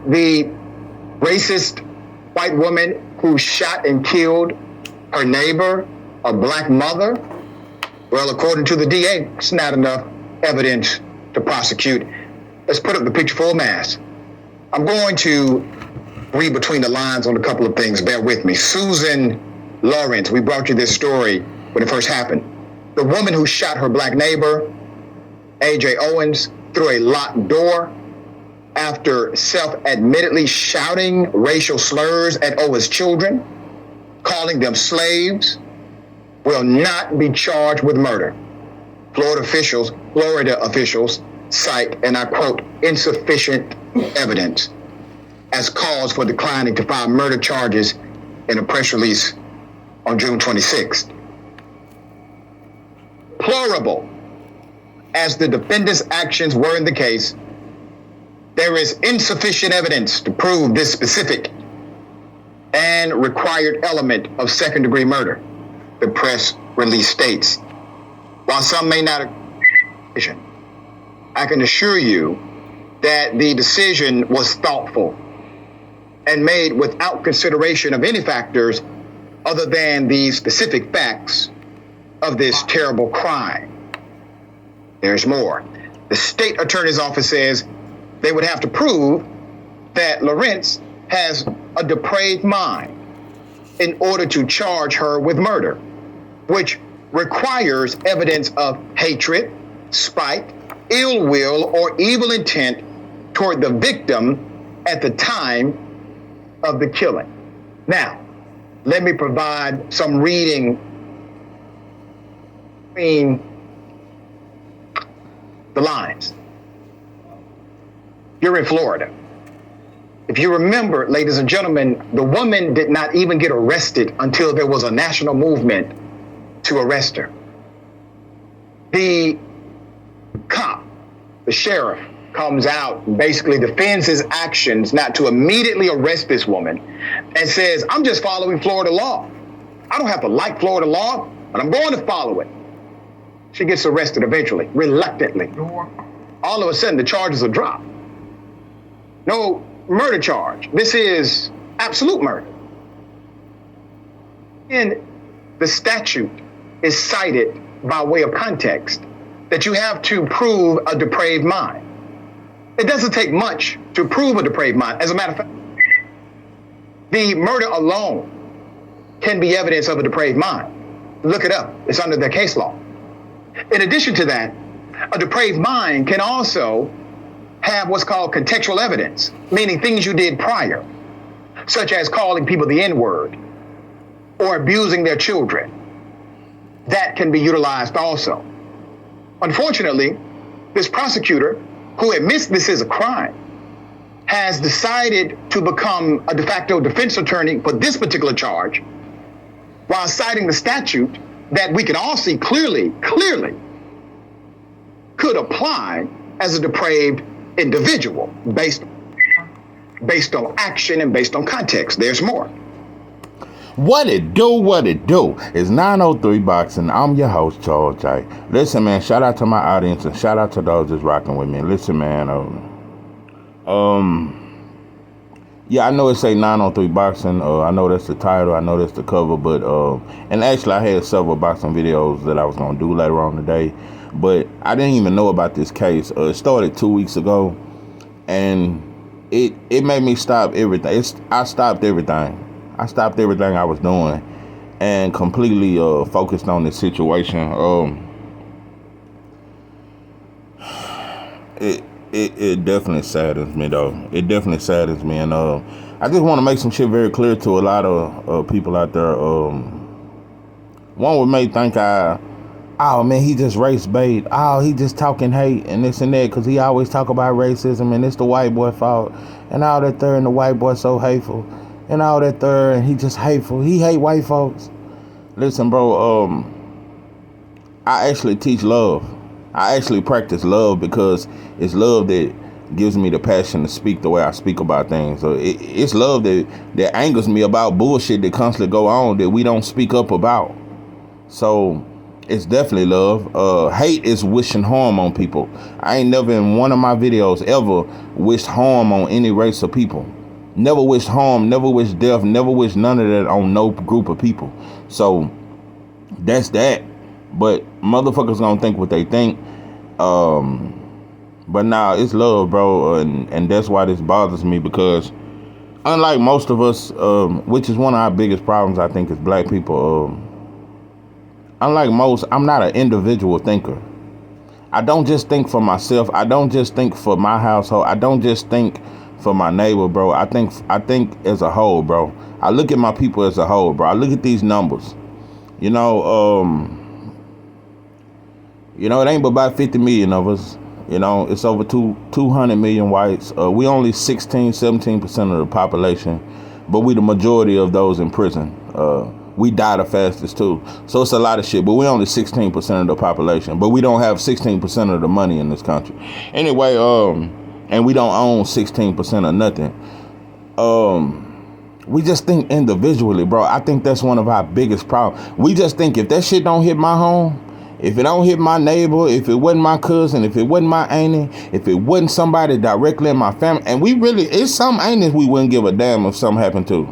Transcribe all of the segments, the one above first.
the racist white woman who shot and killed her neighbor, a black mother? Well, according to the DA, it's not enough evidence to prosecute. Let's put up the picture full mass. I'm going to read between the lines on a couple of things. Bear with me. Susan Lorincz, we brought you this story when it first happened. The woman who shot her black neighbor, A.J. Owens, through a locked door after self-admittedly shouting racial slurs at Owens' children, calling them slaves, will not be charged with murder. Florida officials cite, and I quote, insufficient evidence as cause for declining to file murder charges in a press release on June 26th. Deplorable as the defendant's actions were in the case, there is insufficient evidence to prove this specific and required element of second-degree murder, the press release states. While some may not agree, I can assure you that the decision was thoughtful and made without consideration of any factors other than the specific facts of this terrible crime. There's more. The state attorney's office says they would have to prove that Lorincz has a depraved mind in order to charge her with murder, which requires evidence of hatred, spite, ill will, or evil intent toward the victim at the time of the killing. Now, let me provide some reading between the lines. You're in Florida. If you remember, ladies and gentlemen, the woman did not even get arrested until there was a national movement to arrest her. The cop, the sheriff, comes out and basically defends his actions not to immediately arrest this woman and says, I'm just following Florida law. I don't have to like Florida law, but I'm going to follow it. She gets arrested eventually, reluctantly. All of a sudden, the charges are dropped. No murder charge. This is absolute murder. And the statute is cited by way of context that you have to prove a depraved mind. It doesn't take much to prove a depraved mind. As a matter of fact, the murder alone can be evidence of a depraved mind. Look it up. It's under the case law. In addition to that, a depraved mind can also have what's called contextual evidence, meaning things you did prior, such as calling people the N-word or abusing their children. That can be utilized also. Unfortunately, this prosecutor, who admits this is a crime, has decided to become a de facto defense attorney for this particular charge, while citing the statute that we can all see clearly could apply as a depraved individual based on action and based on context. There's more. What it do? It's 903 Boxing. I'm your host, Charles J. Listen, man, shout out to my audience and shout out to those that's rocking with me. Listen, man, yeah, I know it say 903 Boxing. I know that's the title. I know that's the cover. But and actually, I had several boxing videos that I was gonna do later on today. But I didn't even know about this case. It started 2 weeks ago, and it made me stop everything. I stopped everything. I stopped everything I was doing and completely focused on this situation. It definitely saddens me, though. It definitely saddens me, and I just want to make some shit very clear to a lot of people out there. One may think oh man, he just race bait. Oh, he just talking hate and this and that because he always talk about racism and it's the white boy fault and all that there, and the white boy so hateful and all that there, and he just hateful. He hate white folks. Listen, bro, I actually teach love. I actually practice love because it's love that gives me the passion to speak the way I speak about things. So it's love that angers me about bullshit that constantly go on that we don't speak up about. So It's definitely love. Hate is wishing harm on people. I ain't never in one of my videos ever wished harm on any race of people. Never wished harm, never wished death, never wished none of that on no group of people. So that's that. But motherfuckers gonna think what they think. But nah, it's love, bro, and that's why this bothers me, because unlike most of us, which is one of our biggest problems, I think, as black people, unlike most, I'm not an individual thinker. I don't just think for myself. I don't just think for my household. I don't just think for my neighbor, bro. I think as a whole, bro. I look at my people as a whole, bro. I look at these numbers. You know, it ain't but about 50 million of us. You know, it's over 200 million whites. We only 17% of the population, but we the majority of those in prison. We die the fastest too. So it's a lot of shit, but we only 16% of the population, but we don't have 16% of the money in this country. Anyway, and we don't own 16% of nothing. We just think individually, bro. I think that's one of our biggest problems. We just think if that shit don't hit my home, if it don't hit my neighbor, if it wasn't my cousin, if it wasn't my auntie, if it wasn't somebody directly in my family, and it's some aunties we wouldn't give a damn if something happened to.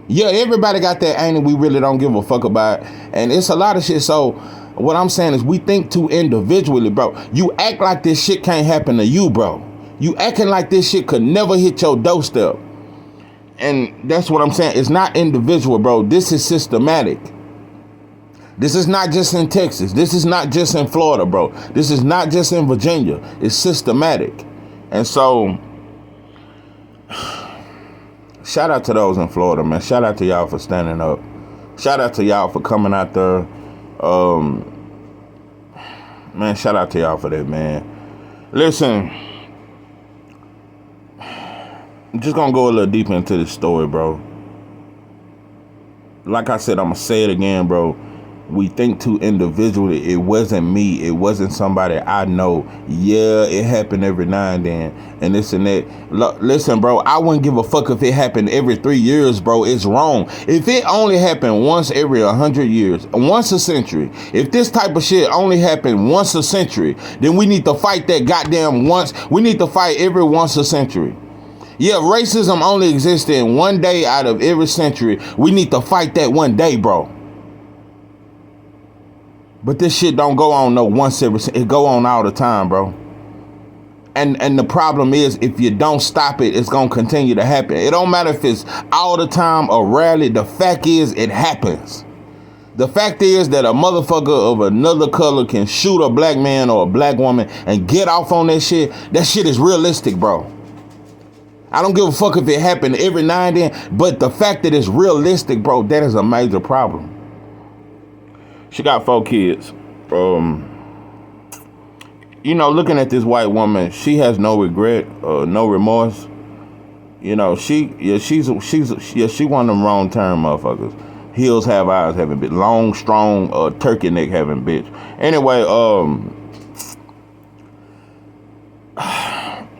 Yeah, everybody got that auntie we really don't give a fuck about, and it's a lot of shit. So what I'm saying is we think too individually, bro. You act like this shit can't happen to you, bro. You acting like this shit could never hit your doorstep. And that's what I'm saying. It's not individual, bro. This is systematic. This is not just in Texas. This is not just in Florida, bro. This is not just in Virginia. It's systematic. And so, shout out to those in Florida, man. Shout out to y'all for standing up. Shout out to y'all for coming out there. Man, shout out to y'all for that, man. Listen, I'm just gonna go a little deeper into this story, bro. Like I said, I'm gonna say it again, bro. We think too individually. It wasn't me. It wasn't somebody I know. Yeah, it happened every now and then, and this and that. Listen, bro, I wouldn't give a fuck if it happened every 3 years, bro. It's wrong. If it only happened once every 100 years, once a century, if this type of shit only happened once a century, then we need to fight that goddamn once. We need to fight every once a century. Yeah, racism only exists in one day out of every century. We need to fight that one day, bro. But this shit don't go on no once every, it go on all the time, bro. And the problem is, if you don't stop it, it's gonna continue to happen. It don't matter if it's all the time or rarely. The fact is, it happens. The fact is that a motherfucker of another color can shoot a black man or a black woman and get off on that shit. That shit is realistic, bro. I don't give a fuck if it happened every now and then, but the fact that it's realistic, bro, that is a major problem. She got 4 kids. You know, looking at this white woman, she has no regret, no remorse. You know, she one of them wrong term motherfuckers. Heels have eyes having bitch. Long, strong, turkey neck having bitch. Anyway,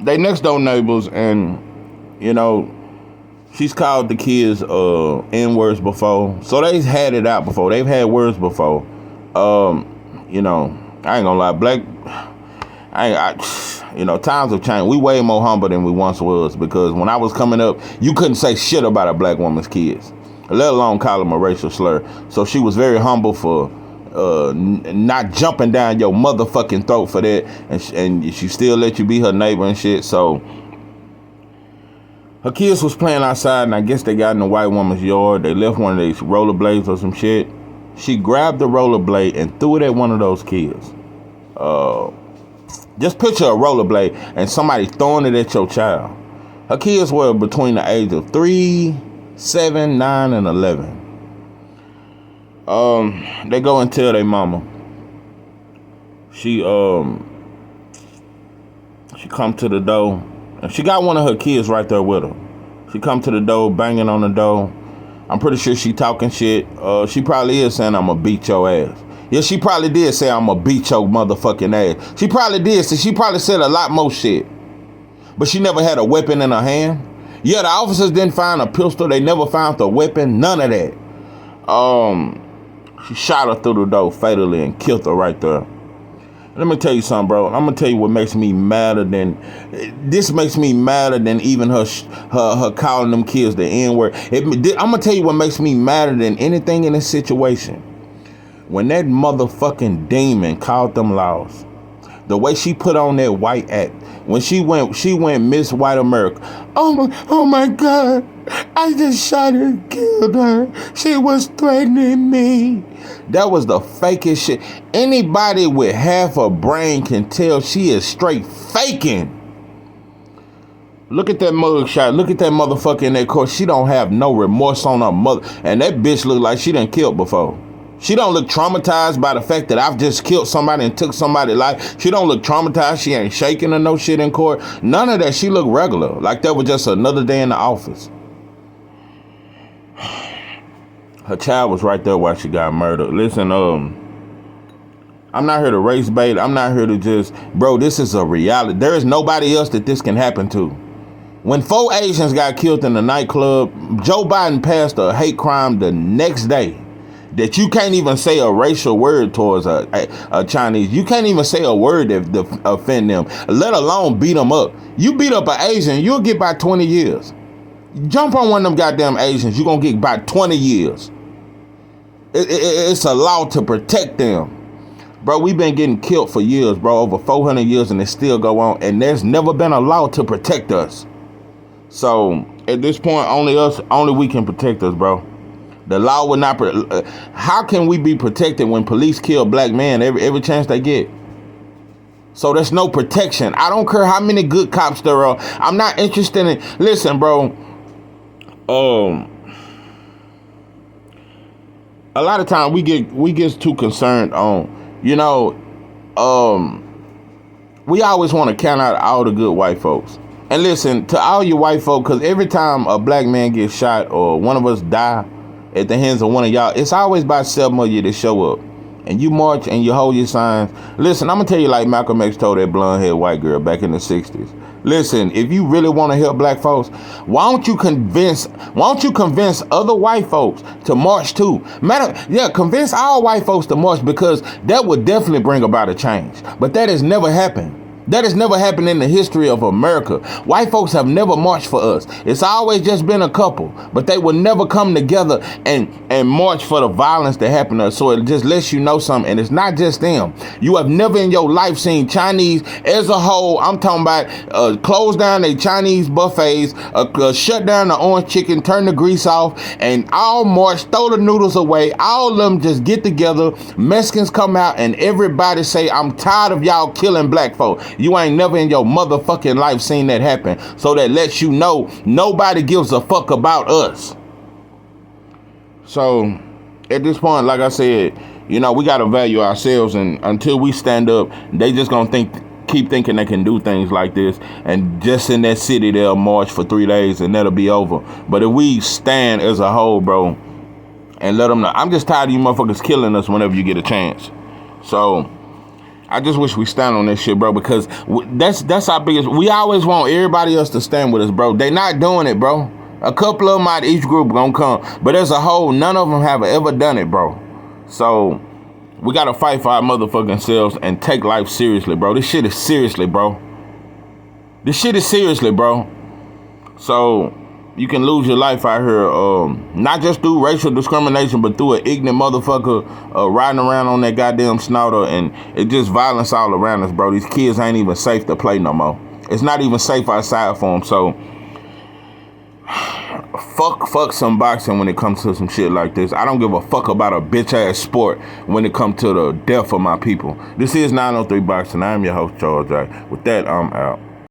they next door neighbors, and you know, she's called the kids N-words before. So they've had it out before. They've had words before. You know, I ain't gonna lie, you know, times have changed. We way more humble than we once was, because when I was coming up, you couldn't say shit about a black woman's kids, let alone call them a racial slur. So she was very humble for not jumping down your motherfucking throat for that, and she still let you be her neighbor and shit. So her kids was playing outside, and I guess they got in the white woman's yard. They left one of these rollerblades or some shit. She grabbed the rollerblade and threw it at one of those kids. Just picture a rollerblade and somebody throwing it at your child. Her kids were between the age of 3, 7, 9, and 11. They go and tell their mama. She come to the door. And she got one of her kids right there with her. She come to the door, banging on the door. I'm pretty sure she talking shit. She probably is saying, "I'm gonna beat your ass." Yeah, she probably did say, "I'm gonna beat your motherfucking ass." She probably did. So she probably said a lot more shit. But she never had a weapon in her hand. Yeah, the officers didn't find a pistol. They never found the weapon. None of that. She shot her through the door fatally and killed her right there. Let me tell you something, bro. I'm gonna tell you what makes me madder than this. Makes me madder than even her calling them kids the N-word. I'm gonna tell you what makes me madder than anything in this situation. When that motherfucking demon called them laws, the way she put on that white act, when she went Miss White America. Oh my God! I just shot her and killed her. She was threatening me. That was the fakest shit. Anybody with half a brain can tell she is straight faking. Look at that mug shot. Look at that motherfucker in that court. She don't have no remorse on her mother. And that bitch look like she done killed before. She don't look traumatized by the fact that I've just killed somebody and took somebody's life. She don't look traumatized. She ain't shaking or no shit in court. None of that. She look regular. Like that was just another day in the office. Her child was right there while she got murdered. Listen, I'm not here to race bait. I'm not here to just, bro, this is a reality. There is nobody else that this can happen to. When 4 Asians got killed in the nightclub, Joe Biden passed a hate crime the next day that you can't even say a racial word towards a Chinese. You can't even say a word that offend them, let alone beat them up. You beat up an Asian, you'll get by 20 years. Jump on one of them goddamn Asians, you're going to get about 20 years. It's a law to protect them. Bro, we've been getting killed for years, bro, over 400 years, and it still go on. And there's never been a law to protect us. So at this point, only we can protect us, bro. The law would not. How can we be protected when police kill black men every chance they get? So there's no protection. I don't care how many good cops there are. I'm not interested in. Listen, bro. A lot of time we get too concerned on, we always want to count out all the good white folks. And listen, to all you white folk, because every time a black man gets shot or one of us die at the hands of one of y'all, it's always about 7 of you that show up. And you march and you hold your signs. Listen, I'm going to tell you like Malcolm X told that blonde-haired white girl back in the 60s. Listen, if you really want to help black folks, why don't you convince other white folks to march too? Convince all white folks to march, because that would definitely bring about a change. But that has never happened. That has never happened in the history of America. White folks have never marched for us. It's always just been a couple, but they will never come together and march for the violence that happened to us. So it just lets you know something. And it's not just them. You have never in your life seen Chinese as a whole. I'm talking about close down their Chinese buffets, shut down the orange chicken, turn the grease off, and all march, throw the noodles away. All of them just get together. Mexicans come out and everybody say, I'm tired of y'all killing black folk. You ain't never in your motherfucking life seen that happen. So that lets you know nobody gives a fuck about us. So at this point, like I said, we got to value ourselves. And until we stand up, they just going to keep thinking they can do things like this. And just in that city, they'll march for 3 days and that'll be over. But if we stand as a whole, bro, and let them know. I'm just tired of you motherfuckers killing us whenever you get a chance. So I just wish we stand on this shit, bro, because that's our biggest. We always want everybody else to stand with us, bro. They not doing it, bro. A couple of them out of each group gonna come, but as a whole, none of them have ever done it, bro. So we gotta fight for our motherfucking selves and take life seriously, bro. This shit is seriously, bro. This shit is seriously, bro. So you can lose your life out here, not just through racial discrimination, but through an ignorant motherfucker riding around on that goddamn snouter, and it just violence all around us, bro. These kids ain't even safe to play no more. It's not even safe outside for them. So fuck some boxing when it comes to some shit like this. I don't give a fuck about a bitch ass sport when it comes to the death of my people. This is 903 Boxing. I am your host, Charles J. With that, I'm out.